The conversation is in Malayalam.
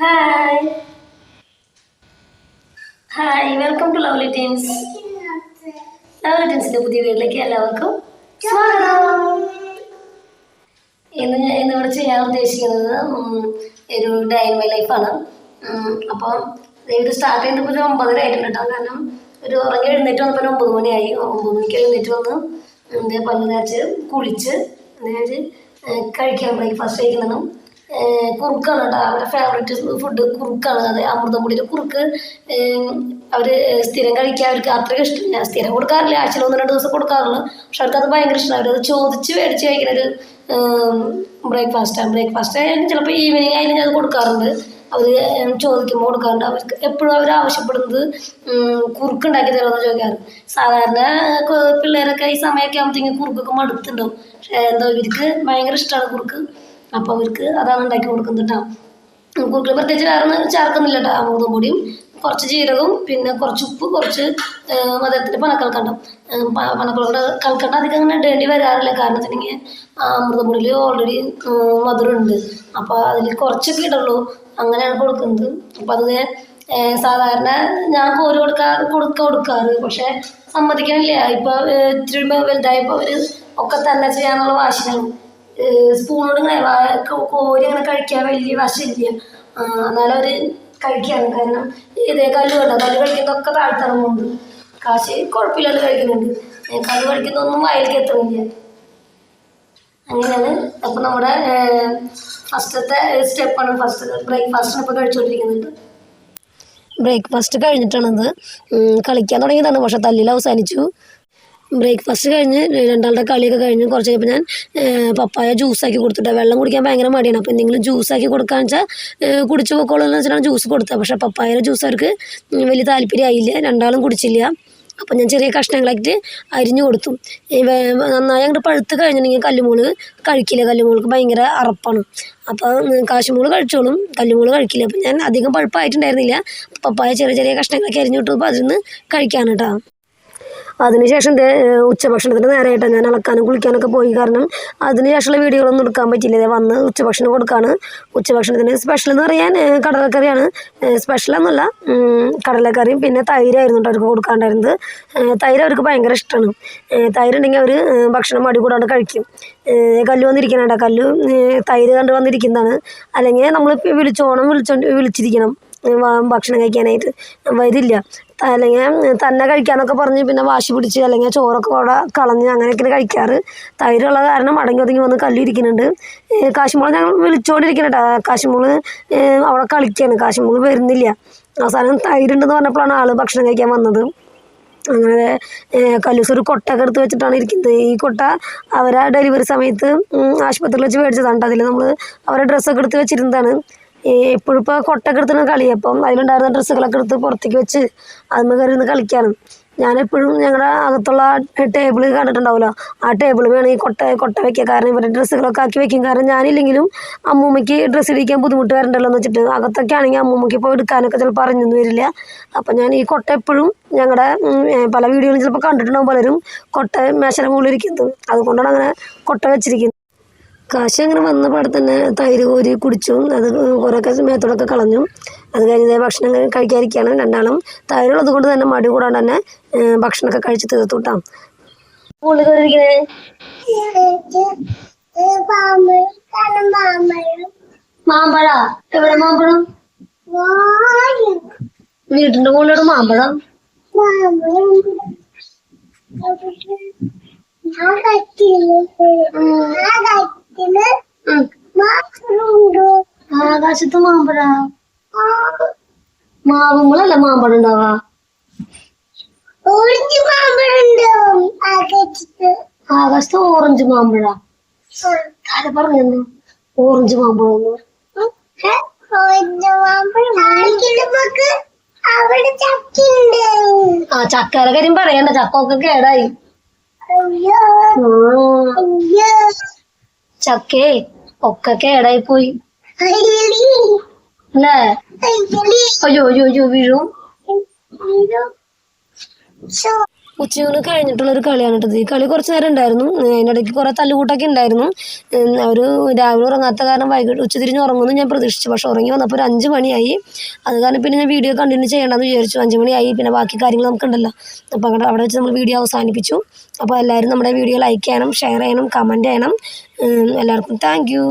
Hi, hi, welcome to Lovely Teens. Lovely Teensന്റെ പുതിയ വീട്ടിലേക്ക് എല്ലാവർക്കും സ്വാഗതം. ഇന്നിവിടെ ചെയ്യാൻ ഉദ്ദേശിക്കുന്നത് ഒരു ഡേ ഇൻ മൈ ലൈഫാണ്. അപ്പോൾ ഇത് സ്റ്റാർട്ട് ചെയ്തപ്പോൾ ഒരു 9:30 ആയിട്ടുണ്ട് കേട്ടോ. കാരണം ഒരു ഉറങ്ങി എഴുന്നേറ്റ് വന്നപ്പോൾ 9 മണിയായി. 9 മണിക്ക് എഴുന്നേറ്റ് വന്ന് പല്ല് തേച്ച് കുളിച്ച് കഴിക്കാൻ ബ്രേക്ക്ഫാസ്റ്റ് കഴിക്കുന്നതും കുറുക്കാണ് കേട്ടോ. അവരുടെ ഫേവറേറ്റ് ഫുഡ് കുറുക്കാണ്. അത് അമൃതംപൊടിയുടെ കുറുക്ക് അവർ സ്ഥിരം കഴിക്കാൻ അവർക്ക് അത്രയ്ക്ക് ഇഷ്ടമില്ല. സ്ഥിരം കൊടുക്കാറില്ല, ആഴ്ചയിൽ 1-2 ദിവസം കൊടുക്കാറുള്ളൂ. പക്ഷെ അവർക്ക് അത് ഭയങ്കര ഇഷ്ടമാണ്. അവരത് ചോദിച്ച് മേടിച്ച് കഴിക്കുന്ന ഒരു ബ്രേക്ക്ഫാസ്റ്റ് ചിലപ്പോൾ ഈവനിങ് ആയാലും ഞാൻ അത് കൊടുക്കാറുണ്ട്. അവർ ചോദിക്കുമ്പോൾ കൊടുക്കാറുണ്ട്. അവർക്ക് എപ്പോഴും അവർ ആവശ്യപ്പെടുന്നത് കുറുക്കുണ്ടാക്കി തരുമെന്ന് ചോദിക്കാറ്. സാധാരണ പിള്ളേരൊക്കെ ഈ സമയമൊക്കെ ആകുമ്പോഴത്തേക്കും കുറുക്കൊക്കെ മടുത്തുണ്ടാവും. പക്ഷേ എന്താ ഇവർക്ക് ഭയങ്കര ഇഷ്ടമാണ് കുറുക്ക്. അപ്പോൾ അവർക്ക് അതാണ് ഉണ്ടാക്കി കൊടുക്കുന്നത് കേട്ടോ. കുറുക്കിൽ പ്രത്യേകിച്ച് വേറെ ചേർക്കുന്നില്ല കേട്ടോ. അമൃതം പൊടിയും കുറച്ച് ജീരകവും പിന്നെ കുറച്ച് ഉപ്പ്, കുറച്ച് മധുരത്തിൻ്റെ പനക്കൽക്കണ്ടം. കൽക്കണ്ടം അധികം അങ്ങനെ ഇടേണ്ടി വരാറില്ല. കാരണം വെച്ചിട്ടുണ്ടെങ്കിൽ അമൃതപ്പൊടിയിൽ ഓൾറെഡി മധുരമുണ്ട്. അപ്പോൾ അതിൽ കുറച്ചൊക്കെ ഇടുള്ളൂ. അങ്ങനെയാണ് കൊടുക്കുന്നത്. അപ്പം അത് സാധാരണ ഞാൻ കോരി കൊടുക്കാറ്. പക്ഷെ സമ്മതിക്കണില്ല. ഇപ്പോൾ ഇത്തിരി വലുതായപ്പോൾ അവർ ഒക്കെ തന്നെ ചെയ്യാനുള്ള വാശിയാണ്. സ്പൂണോട് ഇങ്ങനെ കോരി അങ്ങനെ കഴിക്കാൻ വലിയ വശമില്ല. എന്നാലും അവർ കഴിക്കുകയാണ്. കാരണം ഇതേ കല്ല് കഴിക്കുന്നതൊക്കെ താഴ്ത്തിറങ്ങുന്നുണ്ട്. കാശ് കുഴപ്പമില്ലാതെ കഴിക്കുന്നുണ്ട്. കല്ല് കഴിക്കുന്നതൊന്നും വയലിലേക്ക് എത്തുന്നില്ല. അങ്ങനെയാണ്. അപ്പം നമ്മുടെ ഫസ്റ്റത്തെ സ്റ്റെപ്പാണ്. ബ്രേക്ക്ഫാസ്റ്റാണ് ഇപ്പോൾ കഴിച്ചുകൊണ്ടിരിക്കുന്നത്. ബ്രേക്ക്ഫാസ്റ്റ് കഴിഞ്ഞിട്ടാണത്. കളിക്കാൻ തുടങ്ങിയതാണ്, പക്ഷെ തല്ലിൽ അവസാനിച്ചു. ബ്രേക്ക്ഫാസ്റ്റ് കഴിഞ്ഞ് രണ്ടാളുടെ കളിയൊക്കെ കഴിഞ്ഞ് കുറച്ച് കഴിഞ്ഞപ്പോൾ ഞാൻ പപ്പായ ജ്യൂസാക്കി കൊടുത്തിട്ട്, വെള്ളം കുടിക്കാൻ ഭയങ്കര മടിയാണ്. അപ്പോൾ എന്തെങ്കിലും ജ്യൂസാക്കി കൊടുക്കാന്ന് വെച്ചാൽ കുടിച്ച് പോക്കോളെന്ന് വെച്ചിട്ടാണ് ജ്യൂസ് കൊടുത്തത്. പക്ഷേ പപ്പായയുടെ ജ്യൂസ് അവർക്ക് വലിയ താല്പര്യമായില്ല. രണ്ടാളും കുടിച്ചില്ല. അപ്പം ഞാൻ ചെറിയ കഷ്ണങ്ങളായിട്ട് അരിഞ്ഞു കൊടുത്തു. നന്നായി അങ്ങോട്ട് പഴുത്ത് കഴിഞ്ഞിട്ടുണ്ടെങ്കിൽ കല്ലുമോള് കഴിക്കില്ല. കല്ലുമോൾക്ക് ഭയങ്കര അറപ്പാണ്. അപ്പോൾ കാശുമോള് കഴിച്ചോളും, കല്ലുമോള് കഴിക്കില്ല. അപ്പം ഞാൻ അധികം പഴുപ്പായിട്ടുണ്ടായിരുന്നില്ല. പപ്പായ ചെറിയ ചെറിയ കഷ്ണങ്ങളൊക്കെ അരിഞ്ഞു കൊടുത്തപ്പോൾ അതിൽ നിന്ന് കഴിക്കാണ് കേട്ടോ. അതിനുശേഷം ഉച്ചഭക്ഷണത്തിന് നേരെയായിട്ടാണ് ഞാൻ അളക്കാനും കുളിക്കാനൊക്കെ പോയി. കാരണം അതിനുശേഷമുള്ള വീഡിയോകളൊന്നും എടുക്കാൻ പറ്റില്ല. വന്ന് ഉച്ചഭക്ഷണം കൊടുക്കുകയാണ്. ഉച്ചഭക്ഷണത്തിന് സ്പെഷ്യൽ എന്ന് പറയാൻ കടലക്കറിയാണ്. സ്പെഷ്യലൊന്നുമല്ല, കടലക്കറിയും പിന്നെ തൈരായിരുന്നു കേട്ടോ അവർക്ക് കൊടുക്കാണ്ടായിരുന്നത്. തൈര് അവർക്ക് ഭയങ്കര ഇഷ്ടമാണ്. തൈരുണ്ടെങ്കിൽ അവർ ഭക്ഷണം മടി കൂടാണ്ട് കഴിക്കും. കല്ല് വന്നിരിക്കണ കല്ല് തൈര് കണ്ട് വന്നിരിക്കുന്നതാണ്. അല്ലെങ്കിൽ നമ്മൾ വിളിച്ചിരിക്കണം ഭക്ഷണം കഴിക്കാനായിട്ട്. വരില്ല. അല്ലെങ്കിൽ തന്നെ കഴിക്കാനൊക്കെ പറഞ്ഞ് പിന്നെ വാശി പിടിച്ച് അല്ലെങ്കിൽ ചോറൊക്കെ അവിടെ കളഞ്ഞ് അങ്ങനെയൊക്കെയാണ് കഴിക്കാറ്. തൈരുള്ള കാരണം അടങ്ങി ഒതുങ്ങി വന്ന് കല്ലിരിക്കുന്നുണ്ട്. കാശുമോളെ ഞാൻ വിളിച്ചുകൊണ്ടിരിക്കണം കേട്ടോ. കാശുമോള് അവിടെ കളിക്കുകയാണ്. കാശുമോള് വരുന്നില്ല. അവസാനം തൈരുണ്ടെന്ന് പറഞ്ഞപ്പോഴാണ് ആൾ ഭക്ഷണം കഴിക്കാൻ വന്നത്. അങ്ങനെ കല്ലൂസ് ഒരു കൊട്ടയൊക്കെ എടുത്ത് വെച്ചിട്ടാണ് ഇരിക്കുന്നത്. ഈ കൊട്ട അവരെ ഡെലിവറി സമയത്ത് ആശുപത്രിയിൽ വെച്ച് മേടിച്ചതാണ്. അതിൽ നമ്മൾ അവരെ ഡ്രസ്സൊക്കെ എടുത്ത് വെച്ചിരുന്നതാണ്. എപ്പോഴും ഇപ്പോൾ കൊട്ടൊക്കെ എടുത്തുന്ന കളിയാണ്. അപ്പം അതിലുണ്ടായിരുന്ന ഡ്രസ്സുകളൊക്കെ എടുത്ത് പുറത്തേക്ക് വെച്ച് അതിന്മേൽ കയറി ഇരുന്ന് കളിക്കാനും. ഞാനെപ്പോഴും ഞങ്ങളുടെ അകത്തുള്ള ടേബിൾ കണ്ടിട്ടുണ്ടാവുമല്ലോ, ആ ടേബിൾ വേണം ഈ കൊട്ട വയ്ക്കുക. കാരണം ഇവരുടെ ഡ്രസ്സുകളൊക്കെ ആക്കി വെക്കും. കാരണം ഞാനില്ലെങ്കിലും അമ്മൂമ്മയ്ക്ക് ഡ്രസ്സ് ഇടിക്കാൻ ബുദ്ധിമുട്ട് വരണ്ടല്ലോ എന്ന് വെച്ചിട്ട്. അകത്തൊക്കെ ആണെങ്കിൽ അമ്മൂമ്മയ്ക്ക് ഇപ്പോൾ എടുക്കാനൊക്കെ ചിലപ്പോൾ അറിഞ്ഞൊന്നും വരില്ല. അപ്പം ഞാൻ ഈ കൊട്ട എപ്പോഴും ഞങ്ങളുടെ പല വീഡിയോകളും ചിലപ്പോൾ കണ്ടിട്ടുണ്ടാവും പലരും കൊട്ട മേശയുടെ മുകളിൽ ഇരിക്കുന്നത്. അതുകൊണ്ടാണ് അങ്ങനെ കൊട്ട വെച്ചിരിക്കുന്നത്. കാശ് അങ്ങനെ വന്ന പാടെ തന്നെ തൈര് കോരി കുടിച്ചു. അത് കുറേയൊക്കെ മേത്തോടൊക്കെ കളഞ്ഞു. അത് കഴിഞ്ഞ് ഭക്ഷണം കഴിക്കാതിരിക്കുകയാണ് രണ്ടാളും. തൈരുള്ളത് കൊണ്ട് തന്നെ മടി കൂടാണ്ട് തന്നെ ഭക്ഷണമൊക്കെ കഴിച്ച് തീർത്തു കേട്ടോ. മാമ്പഴ എവിടെ? മാമ്പഴം വീട്ടിന്റെ മുകളിലോട്ട് മാമ്പഴം. ആകാശത്ത് മാമ്പഴ മാവുമ്പോഴല്ല മാമ്പഴം ഉണ്ടാവാ. ആകാശത്ത് ഓറഞ്ച് മാമ്പഴ ആരെ പറഞ്ഞു? ഓറഞ്ച് മാമ്പഴം ചക്കയുടെ കാര്യം പറയണ്ട. ചക്കൊക്കെ കേടായി. ചക്കേ ഒക്കെ കേടായി പോയി അല്ലേ? അയ്യോ വീഴും. ഉച്ചയൂണ് കഴിഞ്ഞിട്ടുള്ളൊരു കളിയാണ് കേട്ടത്. ഈ കളി കുറച്ച് നേരം ഉണ്ടായിരുന്നു. അതിൻ്റെ ഇടയ്ക്ക് കുറേ തല്ലുകൂട്ടൊക്കെ ഉണ്ടായിരുന്നു. അവർ രാവിലെ ഉറങ്ങാത്ത കാരണം വൈകിട്ട് ഉച്ചതിരിഞ്ഞ് ഉറങ്ങുമെന്ന് ഞാൻ പ്രതീക്ഷിച്ചു. പക്ഷെ ഉറങ്ങി വന്നപ്പോൾ ഒരു 5 മണിയായി. അത് കാരണം പിന്നെ ഞാൻ വീഡിയോ കണ്ടിന്യൂ ചെയ്യേണ്ടെന്ന് വിചാരിച്ചു. 5 മണിയായി. പിന്നെ ബാക്കി കാര്യങ്ങൾ നമുക്കുണ്ടല്ലോ. അപ്പോൾ അവിടെ വെച്ച് നമ്മൾ വീഡിയോ അവസാനിപ്പിച്ചു. അപ്പോൾ എല്ലാവരും നമ്മുടെ വീഡിയോ ലൈക്ക് ചെയ്യണം, ഷെയർ ചെയ്യണം, കമൻറ്റ് ചെയ്യണം. എല്ലാവർക്കും താങ്ക് യു.